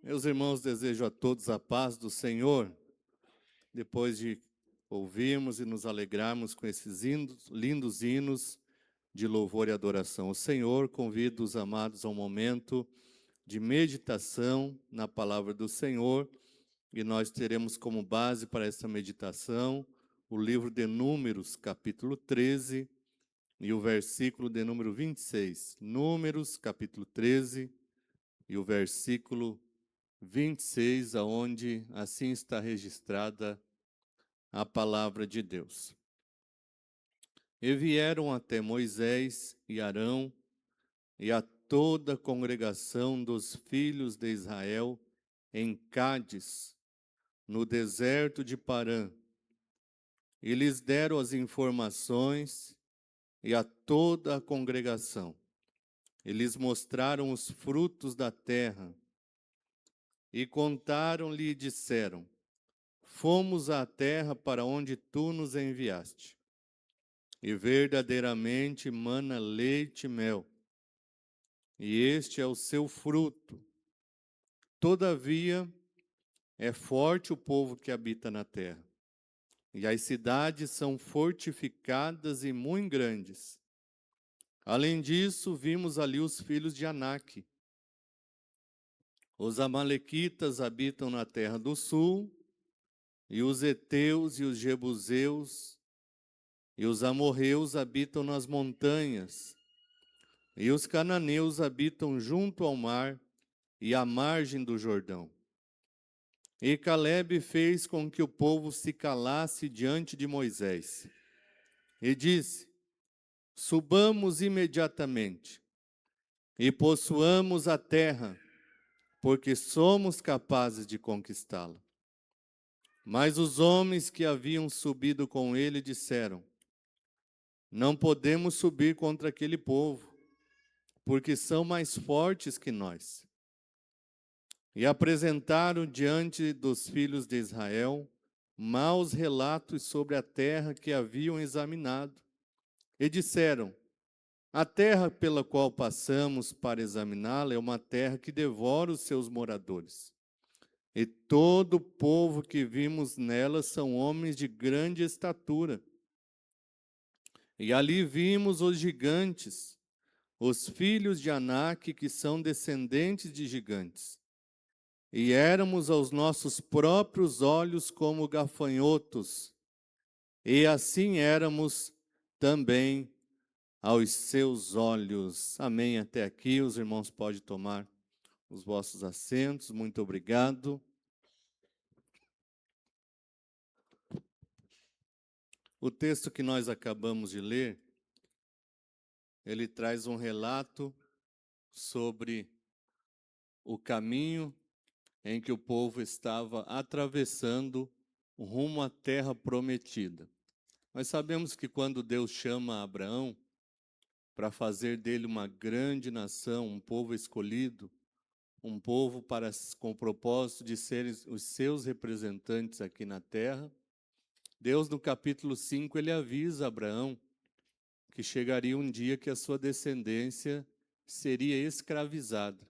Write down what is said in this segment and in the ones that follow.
Meus irmãos, desejo a todos a paz do Senhor. Depois de ouvirmos e nos alegrarmos com esses lindos hinos de louvor e adoração ao Senhor, convido os amados a um momento de meditação na palavra do Senhor, e nós teremos como base para essa meditação o livro de Números, capítulo 13, e o versículo de número 26. Números, capítulo 13, e o versículo 26, aonde assim está registrada a palavra de Deus. E vieram até Moisés e Arão e a toda a congregação dos filhos de Israel em Cádiz, no deserto de Parã, e lhes deram as informações e a toda a congregação. E lhes mostraram os frutos da terra, e contaram-lhe e disseram: Fomos à terra para onde tu nos enviaste, e verdadeiramente mana leite e mel, e este é o seu fruto. Todavia, é forte o povo que habita na terra, e as cidades são fortificadas e muito grandes. Além disso, vimos ali os filhos de Anak. Os amalequitas habitam na terra do sul, e os heteus e os jebuseus e os amorreus habitam nas montanhas, e os cananeus habitam junto ao mar e à margem do Jordão. E Calebe fez com que o povo se calasse diante de Moisés, e disse: Subamos imediatamente, e possuamos a terra, porque somos capazes de conquistá-la. Mas os homens que haviam subido com ele disseram: Não podemos subir contra aquele povo, porque são mais fortes que nós. E apresentaram diante dos filhos de Israel maus relatos sobre a terra que haviam examinado. E disseram: A terra pela qual passamos para examiná-la é uma terra que devora os seus moradores. E todo o povo que vimos nela são homens de grande estatura. E ali vimos os gigantes, os filhos de Anak, que são descendentes de gigantes. E éramos aos nossos próprios olhos como gafanhotos, e assim éramos também aos seus olhos. Amém. Até aqui, os irmãos podem tomar os vossos assentos. Muito obrigado. O texto que nós acabamos de ler, ele traz um relato sobre o caminho em que o povo estava atravessando rumo à terra prometida. Nós sabemos que quando Deus chama Abraão para fazer dele uma grande nação, um povo escolhido, um povo com o propósito de serem os seus representantes aqui na terra, Deus, no capítulo 5, ele avisa Abraão que chegaria um dia que a sua descendência seria escravizada.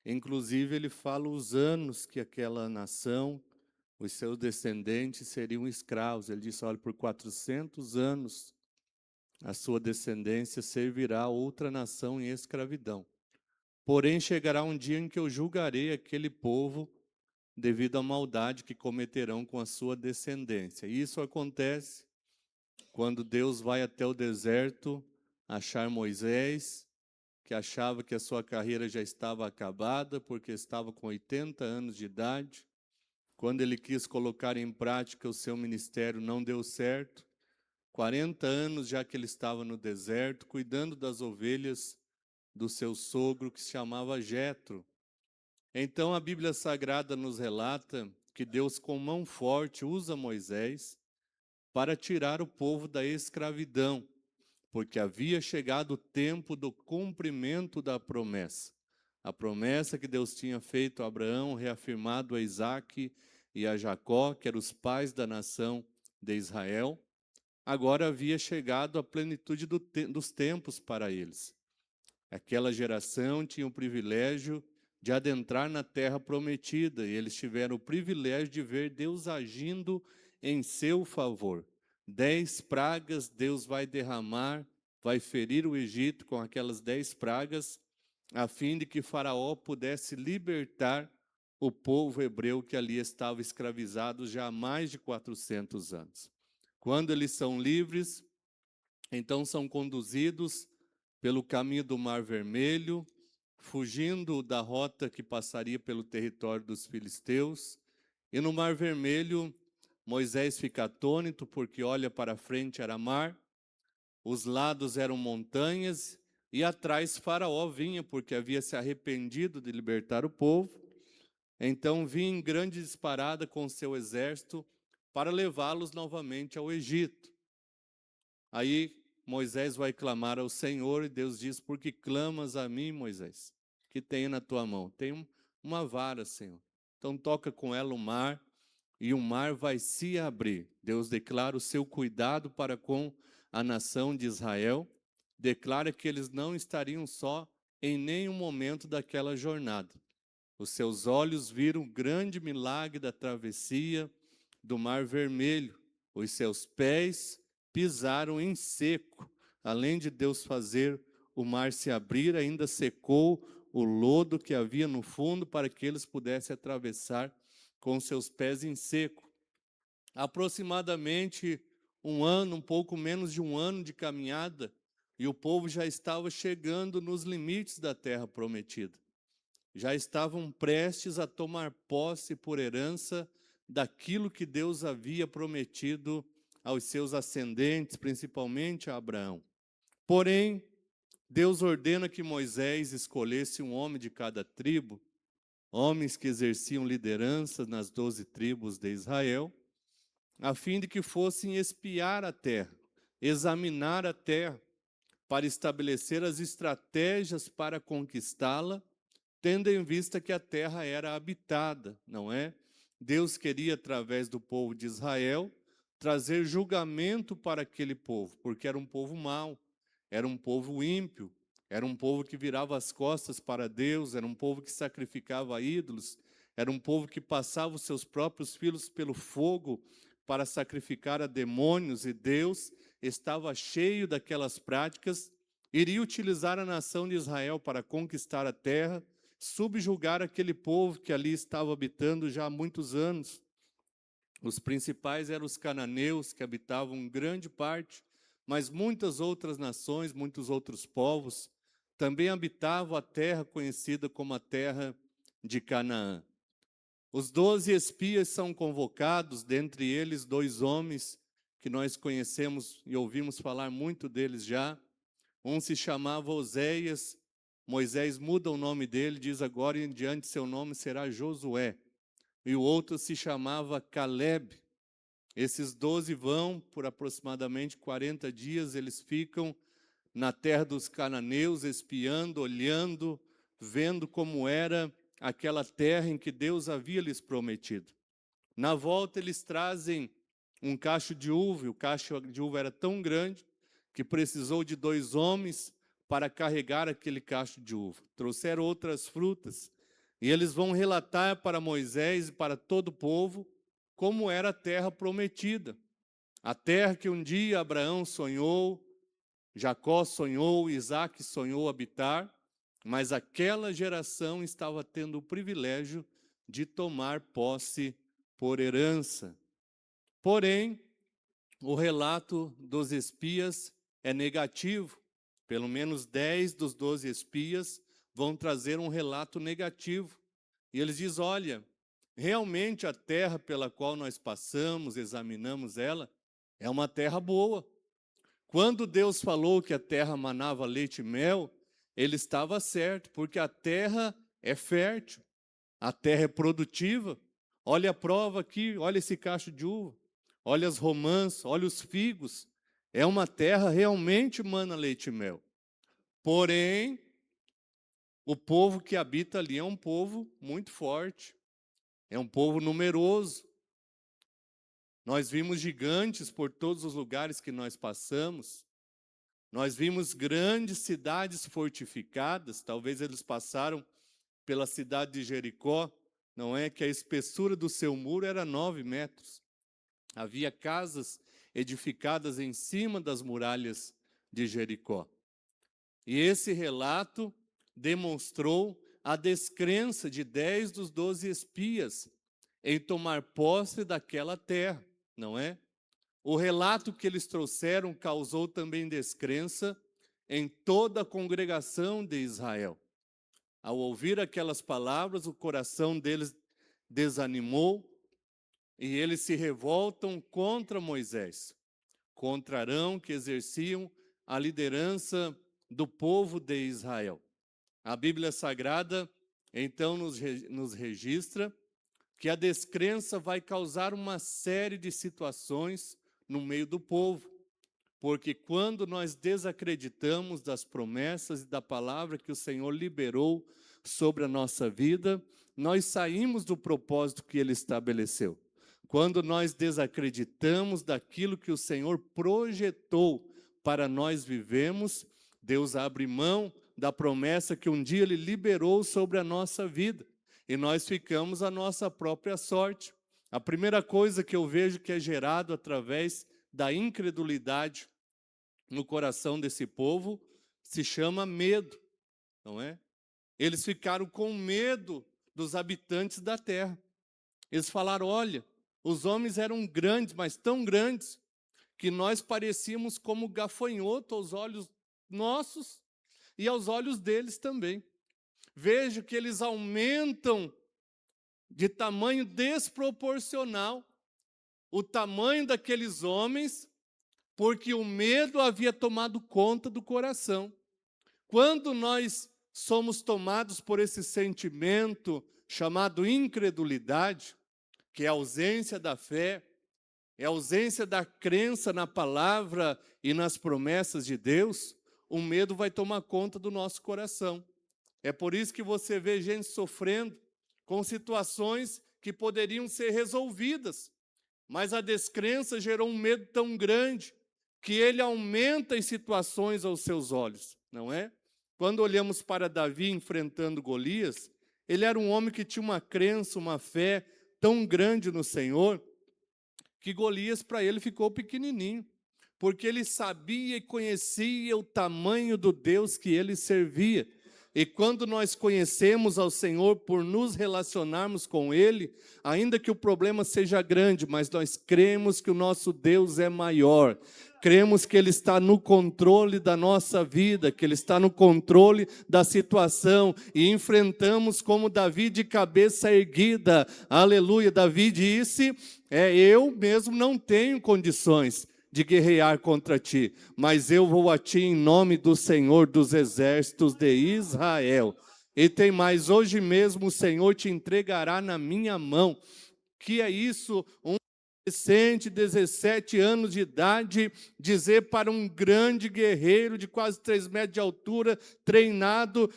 Inclusive, ele fala os anos que aquela nação, os seus descendentes seriam escravos. Ele diz: olha, por 400 anos a sua descendência servirá a outra nação em escravidão. Porém, chegará um dia em que eu julgarei aquele povo devido à maldade que cometerão com a sua descendência. E isso acontece quando Deus vai até o deserto achar Moisés, que achava que a sua carreira já estava acabada, porque estava com 80 anos de idade. Quando ele quis colocar em prática o seu ministério, não deu certo. 40 anos já que ele estava no deserto, cuidando das ovelhas do seu sogro, que se chamava Jetro. Então a Bíblia Sagrada nos relata que Deus, com mão forte, usa Moisés para tirar o povo da escravidão, porque havia chegado o tempo do cumprimento da promessa. A promessa que Deus tinha feito a Abraão, reafirmado a Isaque e a Jacó, que eram os pais da nação de Israel, agora havia chegado a plenitude dos tempos para eles. Aquela geração tinha o privilégio de adentrar na terra prometida, e eles tiveram o privilégio de ver Deus agindo em seu favor. 10 pragas Deus vai derramar, vai ferir o Egito com aquelas 10 pragas, a fim de que Faraó pudesse libertar o povo hebreu que ali estava escravizado já há mais de 400 anos. Quando eles são livres, então são conduzidos pelo caminho do Mar Vermelho, fugindo da rota que passaria pelo território dos filisteus. E no Mar Vermelho, Moisés fica atônito, porque olha para frente era mar, os lados eram montanhas, e atrás Faraó vinha, porque havia se arrependido de libertar o povo. Então vinha em grande disparada com seu exército para levá-los novamente ao Egito. Aí Moisés vai clamar ao Senhor, e Deus diz: por que clamas a mim, Moisés? Que tenho na tua mão? Tem uma vara, Senhor. Então toca com ela o mar, e o mar vai se abrir. Deus declara o seu cuidado para com a nação de Israel, declara que eles não estariam só em nenhum momento daquela jornada. Os seus olhos viram o grande milagre da travessia do Mar Vermelho. Os seus pés pisaram em seco. Além de Deus fazer o mar se abrir, ainda secou o lodo que havia no fundo para que eles pudessem atravessar com seus pés em seco. Aproximadamente um ano, um pouco menos de um ano de caminhada, e o povo já estava chegando nos limites da terra prometida. Já estavam prestes a tomar posse por herança daquilo que Deus havia prometido aos seus ascendentes, principalmente a Abraão. Porém, Deus ordena que Moisés escolhesse um homem de cada tribo, homens que exerciam liderança nas 12 tribos de Israel, a fim de que fossem espiar a terra, examinar a terra, para estabelecer as estratégias para conquistá-la, tendo em vista que a terra era habitada, não é? Deus queria, através do povo de Israel, trazer julgamento para aquele povo, porque era um povo mau, era um povo ímpio, era um povo que virava as costas para Deus, era um povo que sacrificava ídolos, era um povo que passava os seus próprios filhos pelo fogo para sacrificar a demônios, e Deus estava cheio daquelas práticas, iria utilizar a nação de Israel para conquistar a terra, subjugar aquele povo que ali estava habitando já há muitos anos. Os principais eram os cananeus, que habitavam grande parte, mas muitas outras nações, muitos outros povos, também habitavam a terra conhecida como a terra de Canaã. Os 12 espias são convocados, dentre eles 2 homens que nós conhecemos e ouvimos falar muito deles já. Um se chamava Oséias. Moisés muda o nome dele, diz agora em diante seu nome será Josué. E o outro se chamava Caleb. Esses 12 vão, por aproximadamente 40 dias, eles ficam na terra dos cananeus, espiando, olhando, vendo como era aquela terra em que Deus havia lhes prometido. Na volta eles trazem um cacho de uva, e o cacho de uva era tão grande que precisou de 2 homens para carregar aquele cacho de uva. Trouxeram outras frutas, e eles vão relatar para Moisés e para todo o povo como era a terra prometida. A terra que um dia Abraão sonhou, Jacó sonhou, Isaac sonhou habitar, mas aquela geração estava tendo o privilégio de tomar posse por herança. Porém, o relato dos espias é negativo. Pelo menos 10 dos 12 espias vão trazer um relato negativo. E eles dizem: olha, realmente a terra pela qual nós passamos, examinamos ela, é uma terra boa. Quando Deus falou que a terra manava leite e mel, ele estava certo, porque a terra é fértil, a terra é produtiva. Olha a prova aqui, olha esse cacho de uva, olha as romãs, olha os figos. É uma terra realmente mana leite e mel. Porém, o povo que habita ali é um povo muito forte, é um povo numeroso. Nós vimos gigantes por todos os lugares que nós passamos. Nós vimos grandes cidades fortificadas, talvez eles passaram pela cidade de Jericó, não é que a espessura do seu muro era 9 metros. Havia casas edificadas em cima das muralhas de Jericó. E esse relato demonstrou a descrença de 10 dos 12 espias em tomar posse daquela terra, não é? O relato que eles trouxeram causou também descrença em toda a congregação de Israel. Ao ouvir aquelas palavras, o coração deles desanimou e eles se revoltam contra Moisés, contra Arão, que exerciam a liderança do povo de Israel. A Bíblia Sagrada, então, nos registra que a descrença vai causar uma série de situações no meio do povo, porque quando nós desacreditamos das promessas e da palavra que o Senhor liberou sobre a nossa vida, nós saímos do propósito que Ele estabeleceu. Quando nós desacreditamos daquilo que o Senhor projetou para nós vivemos, Deus abre mão da promessa que um dia Ele liberou sobre a nossa vida. E nós ficamos à nossa própria sorte. A primeira coisa que eu vejo que é gerado através da incredulidade no coração desse povo se chama medo, não é? Eles ficaram com medo dos habitantes da terra. Eles falaram, olha, os homens eram grandes, mas tão grandes, que nós parecíamos como gafanhoto aos olhos nossos e aos olhos deles também. Vejo que eles aumentam de tamanho desproporcional o tamanho daqueles homens, porque o medo havia tomado conta do coração. Quando nós somos tomados por esse sentimento chamado incredulidade, que é a ausência da fé, é a ausência da crença na palavra e nas promessas de Deus, o medo vai tomar conta do nosso coração. É por isso que você vê gente sofrendo com situações que poderiam ser resolvidas, mas a descrença gerou um medo tão grande que ele aumenta as situações aos seus olhos, não é? Quando olhamos para Davi enfrentando Golias, ele era um homem que tinha uma crença, uma fé tão grande no Senhor, que Golias para ele ficou pequenininho, porque ele sabia e conhecia o tamanho do Deus que ele servia. E quando nós conhecemos ao Senhor por nos relacionarmos com Ele, ainda que o problema seja grande, mas nós cremos que o nosso Deus é maior. Cremos que Ele está no controle da nossa vida, que Ele está no controle da situação. E enfrentamos como Davi de cabeça erguida. Aleluia, Davi disse, eu mesmo não tenho condições de guerrear contra ti, mas eu vou a ti em nome do Senhor dos exércitos de Israel. E tem mais, hoje mesmo o Senhor te entregará na minha mão. Que é isso? Um adolescente, 17 anos de idade, dizer para um grande guerreiro de quase 3 metros de altura, treinado,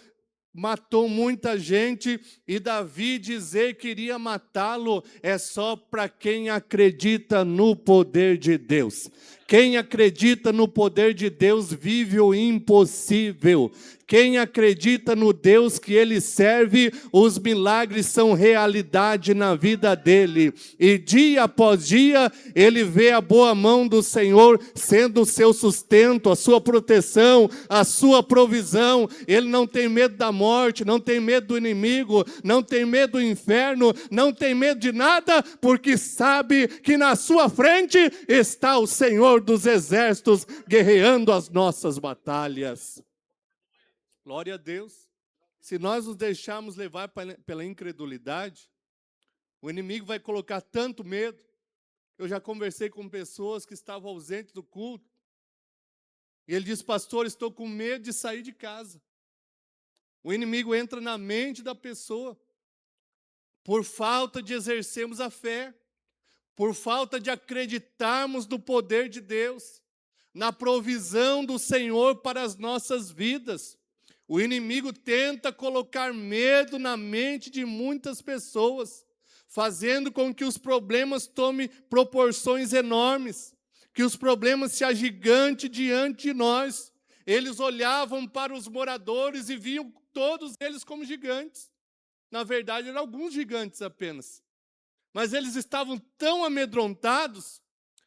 matou muita gente, e Davi dizer que iria matá-lo é só para quem acredita no poder de Deus. Quem acredita no poder de Deus vive o impossível. Quem acredita no Deus que ele serve, os milagres são realidade na vida dele. E dia após dia, ele vê a boa mão do Senhor sendo o seu sustento, a sua proteção, a sua provisão. Ele não tem medo da morte, não tem medo do inimigo, não tem medo do inferno, não tem medo de nada, porque sabe que na sua frente está o Senhor dos exércitos guerreando as nossas batalhas. Glória a Deus. Se nós nos deixarmos levar pela incredulidade, o inimigo vai colocar tanto medo. Eu já conversei com pessoas que estavam ausentes do culto, e ele diz, pastor, estou com medo de sair de casa. O inimigo entra na mente da pessoa, por falta de exercermos a fé, por falta de acreditarmos no poder de Deus, na provisão do Senhor para as nossas vidas. O inimigo tenta colocar medo na mente de muitas pessoas, fazendo com que os problemas tomem proporções enormes, que os problemas se agigantem diante de nós. Eles olhavam para os moradores e viam todos eles como gigantes. Na verdade, eram alguns gigantes apenas. Mas eles estavam tão amedrontados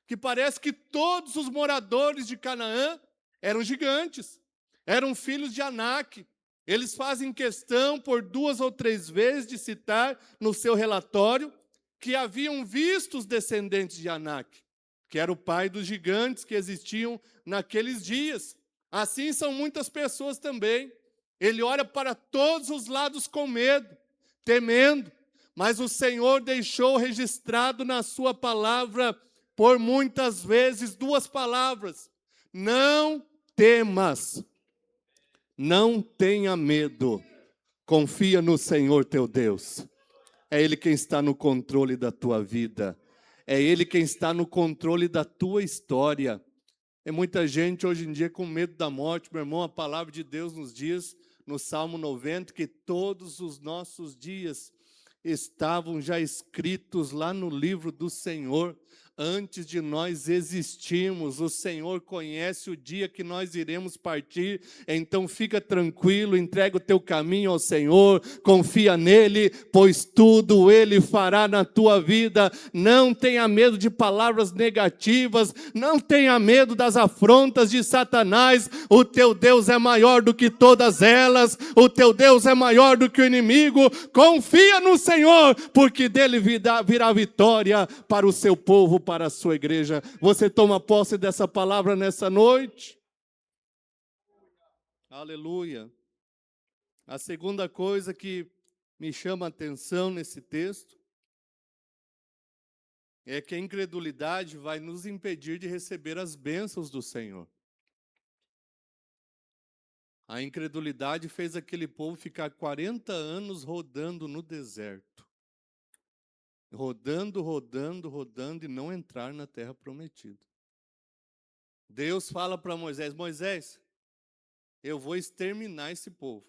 que parece que todos os moradores de Canaã eram gigantes, eram filhos de Anak. Eles fazem questão por 2 ou 3 vezes de citar no seu relatório que haviam visto os descendentes de Anak, que era o pai dos gigantes que existiam naqueles dias. Assim são muitas pessoas também. Ele olha para todos os lados com medo, temendo, mas o Senhor deixou registrado na sua palavra, por muitas vezes, 2 palavras: não temas, não tenha medo, confia no Senhor teu Deus. É Ele quem está no controle da tua vida, é Ele quem está no controle da tua história. É muita gente hoje em dia com medo da morte, meu irmão. A palavra de Deus nos diz, no Salmo 90, que todos os nossos dias estavam já escritos lá no livro do Senhor. Antes de nós existirmos, o Senhor conhece o dia que nós iremos partir. Então fica tranquilo, entrega o teu caminho ao Senhor, confia nele, pois tudo Ele fará na tua vida. Não tenha medo de palavras negativas, não tenha medo das afrontas de Satanás. O teu Deus é maior do que todas elas, o teu Deus é maior do que o inimigo. Confia no Senhor, porque dele virá vitória para o seu povo, para a sua igreja. Você toma posse dessa palavra nessa noite? Aleluia. A segunda coisa que me chama a atenção nesse texto é que a incredulidade vai nos impedir de receber as bênçãos do Senhor. A incredulidade fez aquele povo ficar 40 anos rodando no deserto. Rodando e não entrar na terra prometida. Deus fala para Moisés: Moisés, eu vou exterminar esse povo.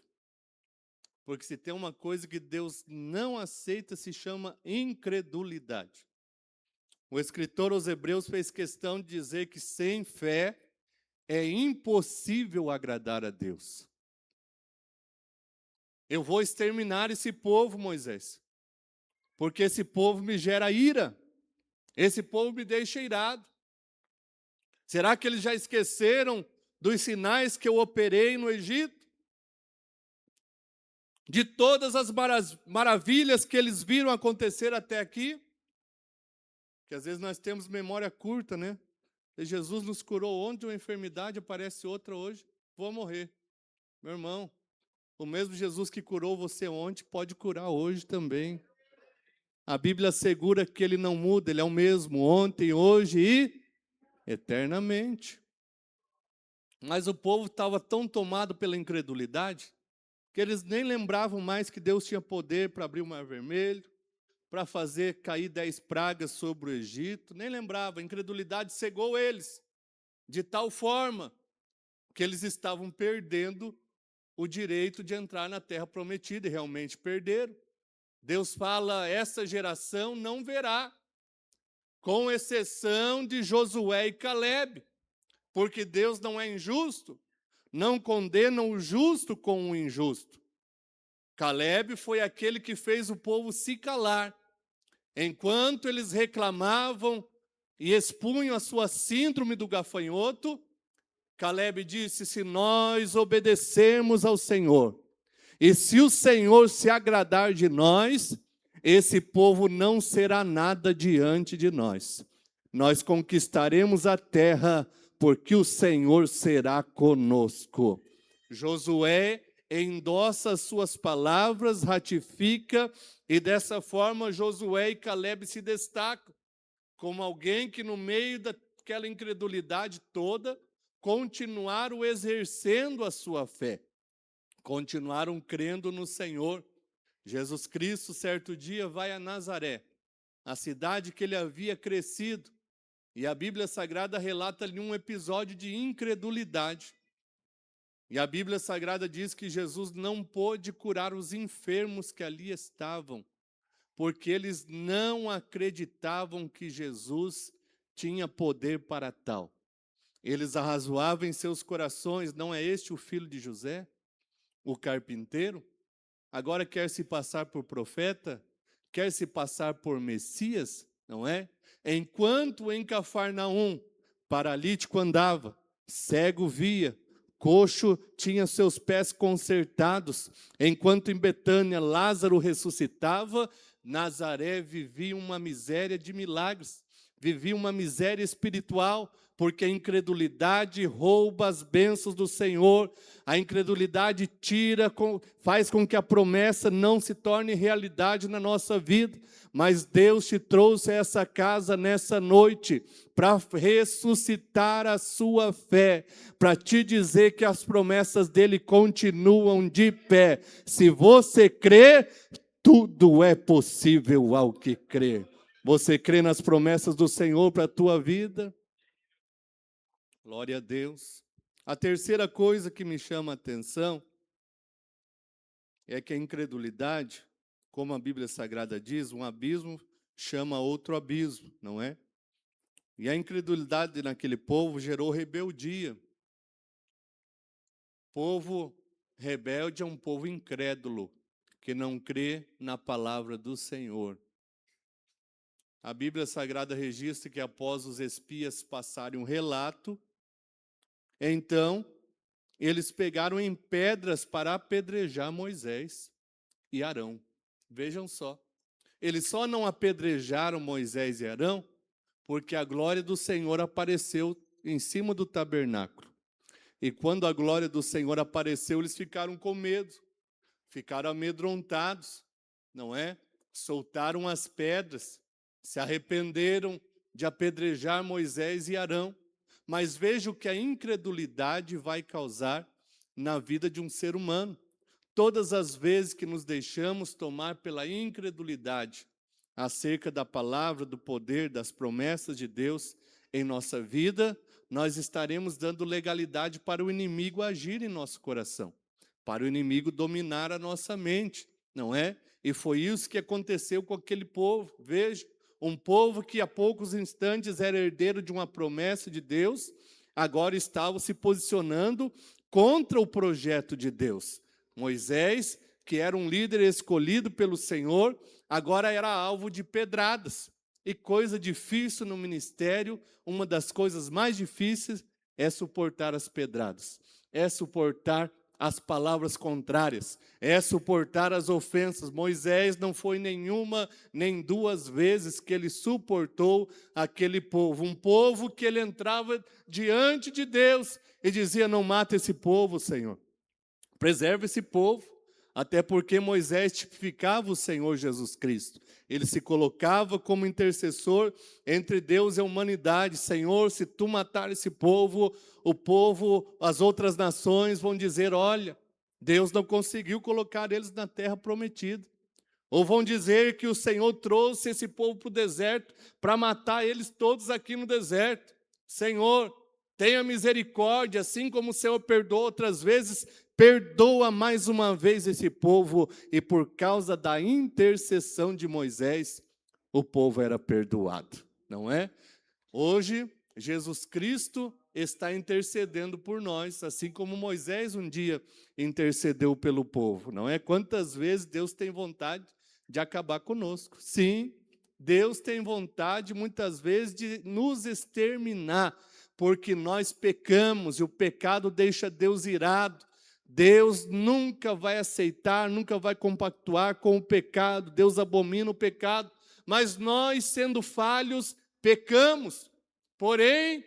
Porque se tem uma coisa que Deus não aceita, se chama incredulidade. O escritor aos Hebreus fez questão de dizer que sem fé é impossível agradar a Deus. Eu vou exterminar esse povo, Moisés, porque esse povo me gera ira, esse povo me deixa irado. Será que eles já esqueceram dos sinais que eu operei no Egito? De todas as maravilhas que eles viram acontecer até aqui? Que às vezes nós temos memória curta, né? E Jesus nos curou ontem uma enfermidade, aparece outra hoje, vou morrer. Meu irmão, o mesmo Jesus que curou você ontem pode curar hoje também. A Bíblia assegura que Ele não muda, Ele é o mesmo ontem, hoje e eternamente. Mas o povo estava tão tomado pela incredulidade que eles nem lembravam mais que Deus tinha poder para abrir o Mar Vermelho, para fazer cair 10 pragas sobre o Egito. Nem lembravam, a incredulidade cegou eles, de tal forma que eles estavam perdendo o direito de entrar na terra prometida, e realmente perderam. Deus fala: essa geração não verá, com exceção de Josué e Calebe, porque Deus não é injusto, não condena o justo com o injusto. Calebe foi aquele que fez o povo se calar, enquanto eles reclamavam e expunham a sua síndrome do gafanhoto. Calebe disse: se nós obedecermos ao Senhor, e se o Senhor se agradar de nós, esse povo não será nada diante de nós. Nós conquistaremos a terra, porque o Senhor será conosco. Josué endossa as suas palavras, ratifica, e dessa forma Josué e Calebe se destacam como alguém que, no meio daquela incredulidade toda, continuaram exercendo a sua fé, continuaram crendo no Senhor. Jesus Cristo, certo dia, vai a Nazaré, a cidade que ele havia crescido, e a Bíblia Sagrada relata-lhe um episódio de incredulidade. E a Bíblia Sagrada diz que Jesus não pôde curar os enfermos que ali estavam, porque eles não acreditavam que Jesus tinha poder para tal. Eles arrazoavam em seus corações: não é este o filho de José, o carpinteiro? agora quer se passar por profeta, quer se passar por Messias, não é? Enquanto em Cafarnaum, paralítico andava, cego via, coxo tinha seus pés consertados, enquanto em Betânia Lázaro ressuscitava, Nazaré vivia uma miséria de milagres, vivia uma miséria espiritual, porque a incredulidade rouba as bênçãos do Senhor, a incredulidade faz com que a promessa não se torne realidade na nossa vida, mas Deus te trouxe a essa casa nessa noite para ressuscitar a sua fé, para te dizer que as promessas dele continuam de pé. Se você crê, tudo é possível ao que crê. Você crê nas promessas do Senhor para a tua vida? Glória a Deus. A terceira coisa que me chama a atenção é que a incredulidade, como a Bíblia Sagrada diz, um abismo chama outro abismo, não é? E a incredulidade naquele povo gerou rebeldia. Povo rebelde é um povo incrédulo, que não crê na palavra do Senhor. A Bíblia Sagrada registra que após os espias passarem um relato, então eles pegaram em pedras para apedrejar Moisés e Arão. Vejam só, eles só não apedrejaram Moisés e Arão porque a glória do Senhor apareceu em cima do tabernáculo. E quando a glória do Senhor apareceu, eles ficaram com medo, ficaram amedrontados, não é? Soltaram as pedras, se arrependeram de apedrejar Moisés e Arão. Mas veja o que a incredulidade vai causar na vida de um ser humano. Todas as vezes que nos deixamos tomar pela incredulidade acerca da palavra, do poder, das promessas de Deus em nossa vida, nós estaremos dando legalidade para o inimigo agir em nosso coração, para o inimigo dominar a nossa mente, não é? E foi isso que aconteceu com aquele povo. Veja, um povo que há poucos instantes era herdeiro de uma promessa de Deus, agora estava se posicionando contra o projeto de Deus. Moisés, que era um líder escolhido pelo Senhor, agora era alvo de pedradas. E coisa difícil no ministério, uma das coisas mais difíceis é suportar as pedradas, é suportar as palavras contrárias, é suportar as ofensas. Moisés não foi nenhuma, nem duas vezes que ele suportou aquele povo. Um povo que ele entrava diante de Deus e dizia: não mata esse povo, Senhor. Preserve esse povo. Até porque Moisés tipificava o Senhor Jesus Cristo. Ele se colocava como intercessor entre Deus e a humanidade. Senhor, se tu matar esse povo, o povo, as outras nações vão dizer: olha, Deus não conseguiu colocar eles na terra prometida. Ou vão dizer que o Senhor trouxe esse povo para o deserto para matar eles todos aqui no deserto. Senhor, tenha misericórdia, assim como o Senhor perdoou outras vezes, perdoa mais uma vez esse povo. E por causa da intercessão de Moisés, o povo era perdoado, não é? Hoje, Jesus Cristo está intercedendo por nós, assim como Moisés um dia intercedeu pelo povo, não é? Quantas vezes Deus tem vontade de acabar conosco? Sim, Deus tem vontade muitas vezes de nos exterminar, porque nós pecamos e o pecado deixa Deus irado. Deus nunca vai aceitar, nunca vai compactuar com o pecado. Deus abomina o pecado, mas nós, sendo falhos, pecamos. Porém,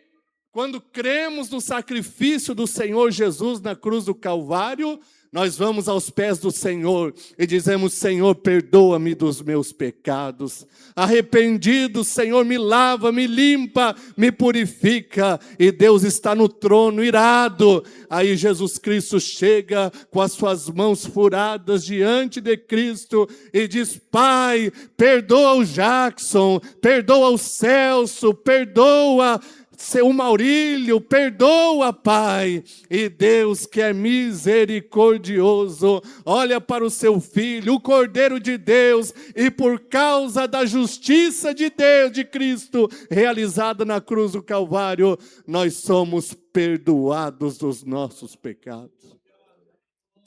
quando cremos no sacrifício do Senhor Jesus na cruz do Calvário, nós vamos aos pés do Senhor e dizemos: Senhor, perdoa-me dos meus pecados. Arrependido, Senhor, me lava, me limpa, me purifica. E Deus está no trono, irado. Aí Jesus Cristo chega com as suas mãos furadas diante de Cristo e diz: Pai, perdoa o Jackson, perdoa o Celso, perdoa seu Maurílio, perdoa, Pai. E Deus, que é misericordioso, olha para o seu Filho, o Cordeiro de Deus, e por causa da justiça de Deus, de Cristo, realizada na cruz do Calvário, nós somos perdoados dos nossos pecados.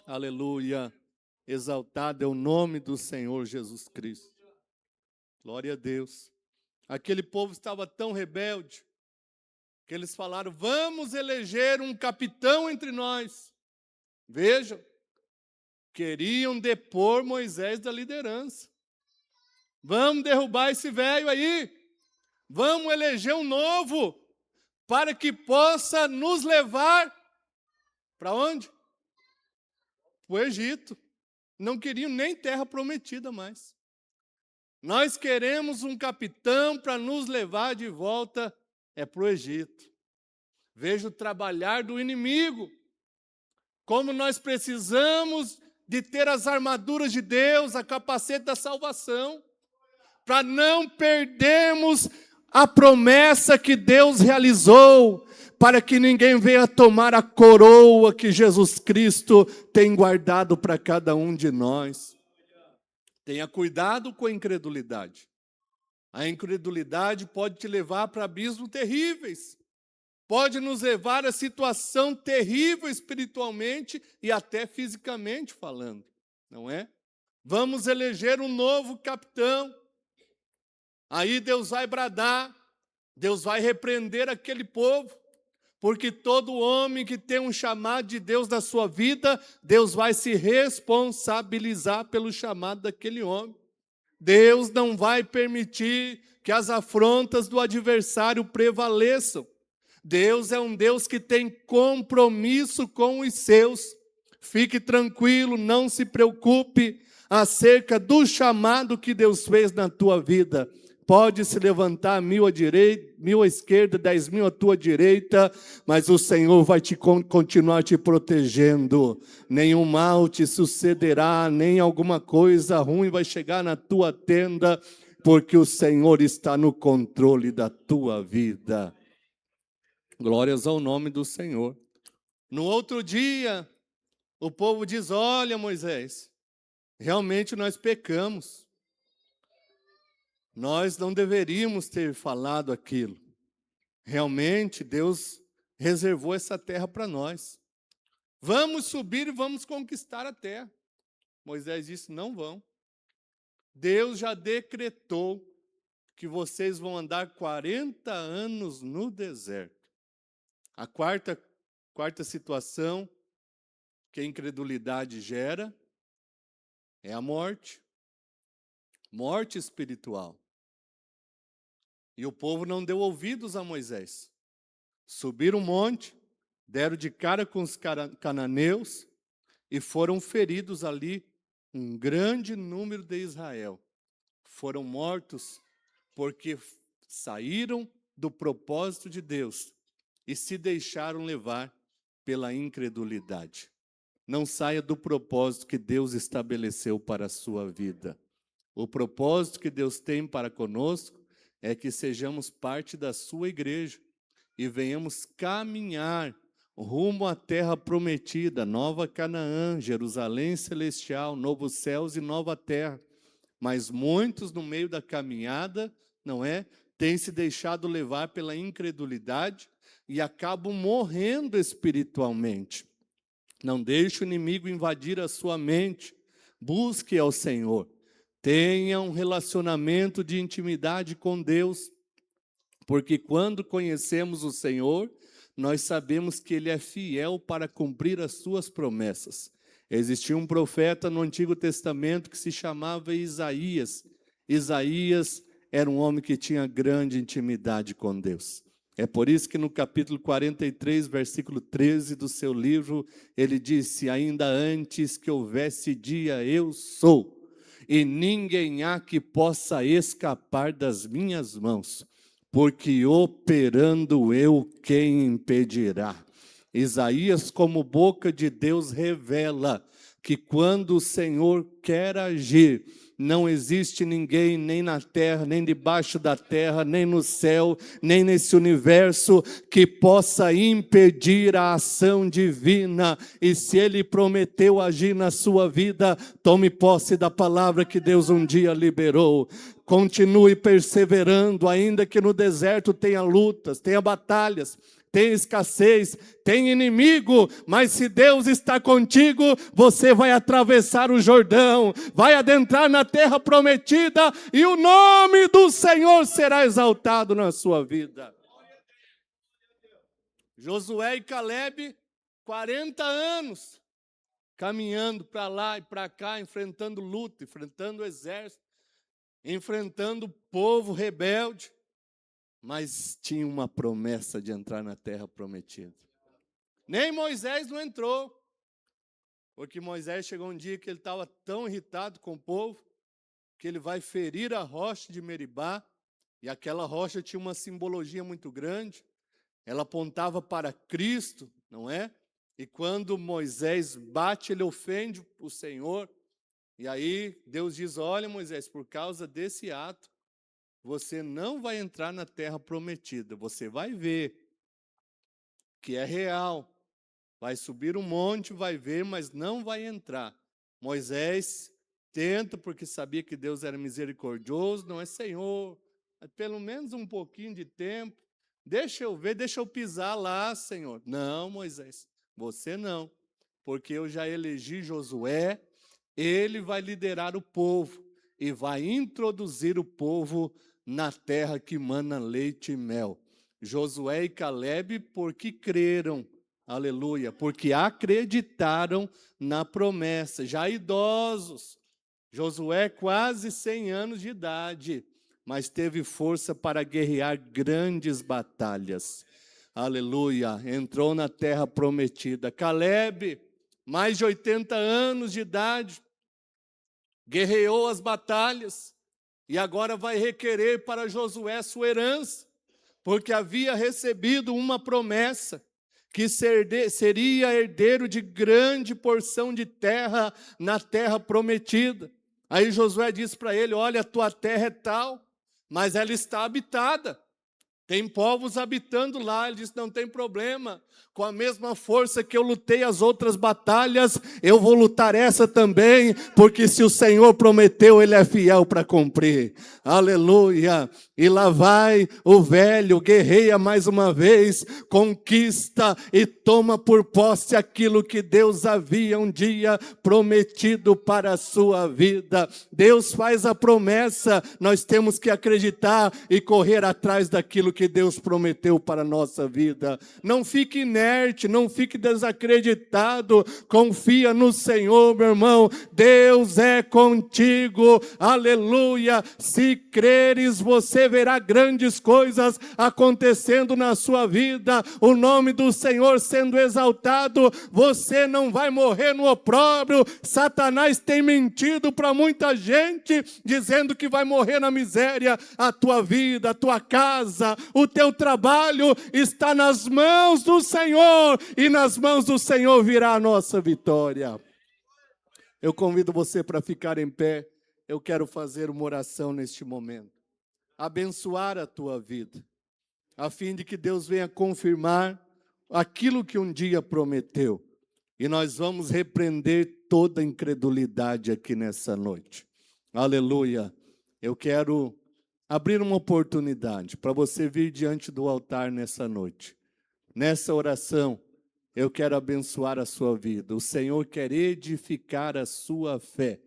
Aleluia. exaltado é o nome do Senhor Jesus Cristo. Glória a Deus. Aquele povo estava tão rebelde que eles falaram: vamos eleger um capitão entre nós. Vejam, queriam depor Moisés da liderança. Vamos derrubar esse velho aí. Vamos eleger um novo para que possa nos levar para onde? Para o Egito. Não queriam nem terra prometida mais. Nós queremos um capitão para nos levar de volta para o Egito. Veja o trabalhar do inimigo. Como nós precisamos de ter as armaduras de Deus, a capacete da salvação, para não perdermos a promessa que Deus realizou, para que ninguém venha tomar a coroa que Jesus Cristo tem guardado para cada um de nós. Tenha cuidado com a incredulidade. A incredulidade pode te levar para abismos terríveis. Pode nos levar a situação terrível espiritualmente e até fisicamente falando, não é? Vamos eleger um novo capitão. Aí Deus vai bradar, Deus vai repreender aquele povo, porque todo homem que tem um chamado de Deus na sua vida, Deus vai se responsabilizar pelo chamado daquele homem. Deus não vai permitir que as afrontas do adversário prevaleçam. Deus é um Deus que tem compromisso com os seus. Fique tranquilo, não se preocupe acerca do chamado que Deus fez na tua vida. Pode se levantar 1000 à direita, 1000 à esquerda, 10.000 à tua direita, mas o Senhor vai continuar te protegendo. Nenhum mal te sucederá, nem alguma coisa ruim vai chegar na tua tenda, porque o Senhor está no controle da tua vida. Glórias ao nome do Senhor. No outro dia, o povo diz: olha, Moisés, realmente nós pecamos. Nós não deveríamos ter falado aquilo. Realmente, Deus reservou essa terra para nós. Vamos subir e vamos conquistar a terra. Moisés disse: não vão. Deus já decretou que vocês vão andar 40 anos no deserto. A quarta situação que a incredulidade gera é a morte. Morte espiritual. E o povo não deu ouvidos a Moisés. Subiram o monte, deram de cara com os cananeus e foram feridos ali um grande número de Israel. Foram mortos porque saíram do propósito de Deus e se deixaram levar pela incredulidade. Não saia do propósito que Deus estabeleceu para a sua vida. O propósito que Deus tem para conosco é que sejamos parte da sua igreja e venhamos caminhar rumo à terra prometida, Nova Canaã, Jerusalém celestial, novos céus e nova terra. Mas muitos no meio da caminhada, não é, têm se deixado levar pela incredulidade e acabam morrendo espiritualmente. Não deixe o inimigo invadir a sua mente. Busque ao Senhor. Tenha um relacionamento de intimidade com Deus, porque quando conhecemos o Senhor, nós sabemos que Ele é fiel para cumprir as suas promessas. Existia um profeta no Antigo Testamento que se chamava Isaías. Isaías era um homem que tinha grande intimidade com Deus. É por isso que no capítulo 43, versículo 13 do seu livro, ele disse: ainda antes que houvesse dia, eu sou. E ninguém há que possa escapar das minhas mãos, porque operando eu, quem impedirá? Isaías, como boca de Deus, revela que quando o Senhor quer agir, não existe ninguém, nem na terra, nem debaixo da terra, nem no céu, nem nesse universo, que possa impedir a ação divina. E se Ele prometeu agir na sua vida, tome posse da palavra que Deus um dia liberou. Continue perseverando, ainda que no deserto tenha lutas, tenha batalhas, tem escassez, tem inimigo, mas se Deus está contigo, você vai atravessar o Jordão, vai adentrar na terra prometida e o nome do Senhor será exaltado na sua vida. Josué e Caleb, 40 anos, caminhando para lá e para cá, enfrentando luta, enfrentando o exército, enfrentando o povo rebelde, mas tinha uma promessa de entrar na terra prometida. Nem Moisés não entrou, porque Moisés chegou um dia que ele estava tão irritado com o povo, que ele vai ferir a rocha de Meribá, e aquela rocha tinha uma simbologia muito grande, ela apontava para Cristo, não é? E quando Moisés bate, ele ofende o Senhor, e aí Deus diz, olha Moisés, por causa desse ato, você não vai entrar na terra prometida, você vai ver que é real, vai subir um monte, vai ver, mas não vai entrar. Moisés tenta, porque sabia que Deus era misericordioso, não é Senhor, pelo menos um pouquinho de tempo, deixa eu ver, deixa eu pisar lá, Senhor. Não, Moisés, você não, porque eu já elegi Josué, ele vai liderar o povo e vai introduzir o povo na terra que mana leite e mel. Josué e Caleb, porque creram, aleluia, porque acreditaram na promessa, já idosos. Josué, quase 100 anos de idade, mas teve força para guerrear grandes batalhas. Aleluia, entrou na terra prometida. Caleb, mais de 80 anos de idade, guerreou as batalhas, e agora vai requerer para Josué sua herança, porque havia recebido uma promessa, que seria herdeiro de grande porção de terra na terra prometida. Aí Josué disse para ele, olha, a tua terra é tal, mas ela está habitada. Tem povos habitando lá, ele disse, não tem problema, com a mesma força que eu lutei as outras batalhas, eu vou lutar essa também, porque se o Senhor prometeu, Ele é fiel para cumprir. Aleluia! E lá vai o velho, guerreia mais uma vez, conquista e toma por posse aquilo que Deus havia um dia prometido para a sua vida. Deus faz a promessa, nós temos que acreditar e correr atrás daquilo que Deus prometeu para a nossa vida. Não fique inerte, não fique desacreditado, confia no Senhor, meu irmão, Deus é contigo, aleluia, se creres, você verá grandes coisas acontecendo na sua vida, o nome do Senhor sendo exaltado, você não vai morrer no opróbrio. Satanás tem mentido para muita gente, dizendo que vai morrer na miséria. A tua vida, a tua casa, o teu trabalho está nas mãos do Senhor, e nas mãos do Senhor virá a nossa vitória. Eu convido você para ficar em pé, eu quero fazer uma oração neste momento, abençoar a tua vida, a fim de que Deus venha confirmar aquilo que um dia prometeu, e nós vamos repreender toda incredulidade aqui nessa noite. Aleluia, eu quero abrir uma oportunidade para você vir diante do altar nessa noite. Nessa oração, eu quero abençoar a sua vida. O Senhor quer edificar a sua fé.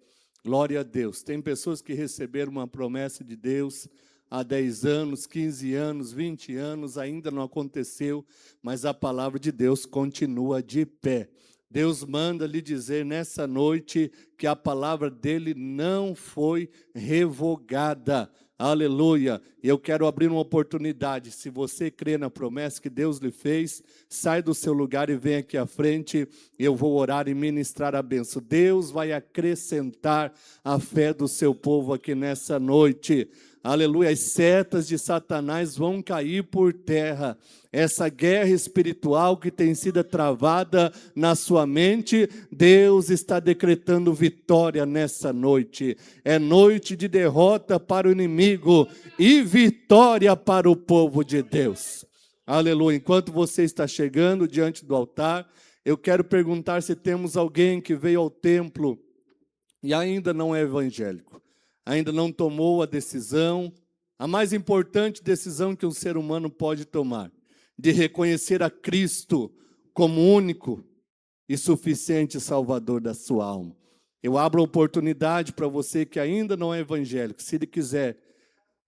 Glória a Deus. Tem pessoas que receberam uma promessa de Deus há 10 anos, 15 anos, 20 anos, ainda não aconteceu, mas a palavra de Deus continua de pé. Deus manda lhe dizer nessa noite que a palavra dele não foi revogada. Aleluia, eu quero abrir uma oportunidade, se você crê na promessa que Deus lhe fez, sai do seu lugar e vem aqui à frente, eu vou orar e ministrar a bênção. Deus vai acrescentar a fé do seu povo aqui nessa noite. Aleluia, as setas de Satanás vão cair por terra. Essa guerra espiritual que tem sido travada na sua mente, Deus está decretando vitória nessa noite. É noite de derrota para o inimigo e vitória para o povo de Deus. Aleluia, enquanto você está chegando diante do altar, eu quero perguntar se temos alguém que veio ao templo e ainda não é evangélico. Ainda não tomou a decisão, a mais importante decisão que um ser humano pode tomar, de reconhecer a Cristo como único e suficiente Salvador da sua alma. Eu abro a oportunidade para você que ainda não é evangélico, se ele quiser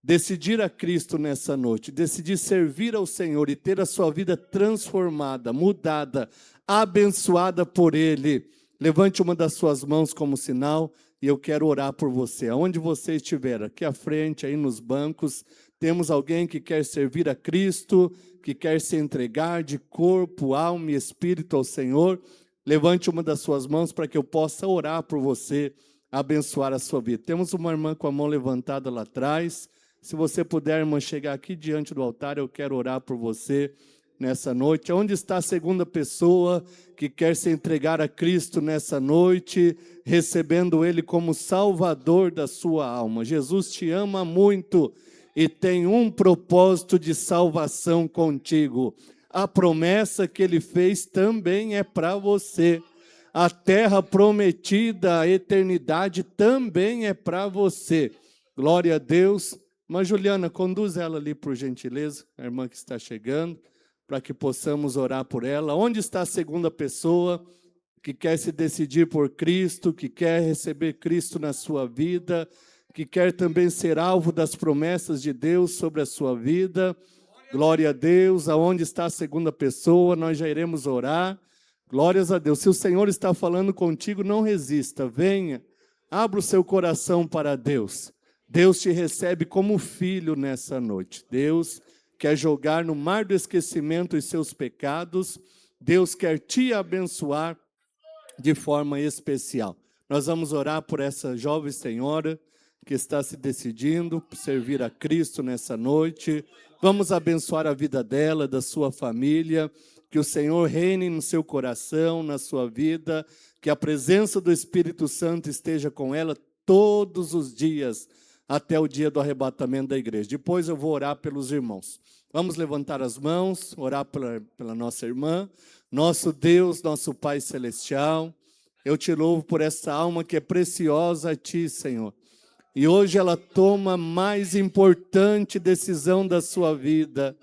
decidir a Cristo nessa noite, decidir servir ao Senhor e ter a sua vida transformada, mudada, abençoada por Ele, levante uma das suas mãos como sinal e eu quero orar por você. Aonde você estiver, aqui à frente, aí nos bancos, temos alguém que quer servir a Cristo, que quer se entregar de corpo, alma e espírito ao Senhor. Levante uma das suas mãos para que eu possa orar por você, abençoar a sua vida. Temos uma irmã com a mão levantada lá atrás. Se você puder, irmã, chegar aqui diante do altar, eu quero orar por você nessa noite. Onde está a segunda pessoa que quer se entregar a Cristo nessa noite, recebendo Ele como Salvador da sua alma? Jesus te ama muito e tem um propósito de salvação contigo. A promessa que Ele fez também é para você. A terra prometida, a eternidade também é para você. Glória a Deus. Mas, Juliana, conduz ela ali, por gentileza, a irmã que está chegando, para que possamos orar por ela. Onde está a segunda pessoa que quer se decidir por Cristo, que quer receber Cristo na sua vida, que quer também ser alvo das promessas de Deus sobre a sua vida? Glória a Deus. Aonde está a segunda pessoa? Nós já iremos orar. Glórias a Deus. Se o Senhor está falando contigo, não resista. Venha, abra o seu coração para Deus. Deus te recebe como filho nessa noite. Deus quer jogar no mar do esquecimento os seus pecados. Deus quer te abençoar de forma especial. Nós vamos orar por essa jovem senhora que está se decidindo servir a Cristo nessa noite. Vamos abençoar a vida dela, da sua família. Que o Senhor reine no seu coração, na sua vida. Que a presença do Espírito Santo esteja com ela todos os dias, até o dia do arrebatamento da igreja. Depois eu vou orar pelos irmãos. Vamos levantar as mãos, orar pela nossa irmã. Nosso Deus, nosso Pai Celestial, eu te louvo por essa alma que é preciosa a Ti, Senhor. E hoje ela toma a mais importante decisão da sua vida,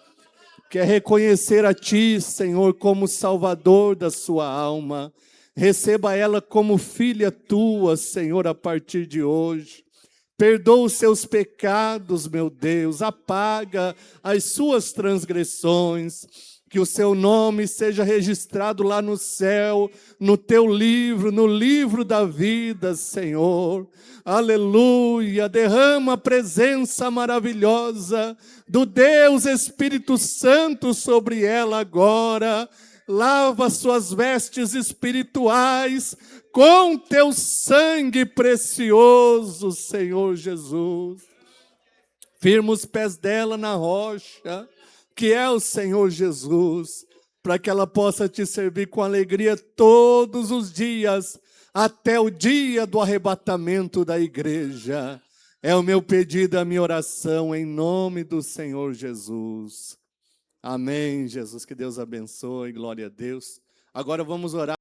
que é reconhecer a Ti, Senhor, como Salvador da sua alma. Receba ela como filha Tua, Senhor, a partir de hoje. Perdoa os seus pecados, meu Deus, apaga as suas transgressões, que o seu nome seja registrado lá no céu, no teu livro, no livro da vida, Senhor. Aleluia, derrama a presença maravilhosa do Deus Espírito Santo sobre ela agora. Lava suas vestes espirituais com teu sangue precioso, Senhor Jesus. Firma os pés dela na rocha, que é o Senhor Jesus, para que ela possa te servir com alegria todos os dias, até o dia do arrebatamento da igreja. É o meu pedido, a minha oração, em nome do Senhor Jesus. Amém, Jesus, que Deus abençoe, glória a Deus. Agora vamos orar.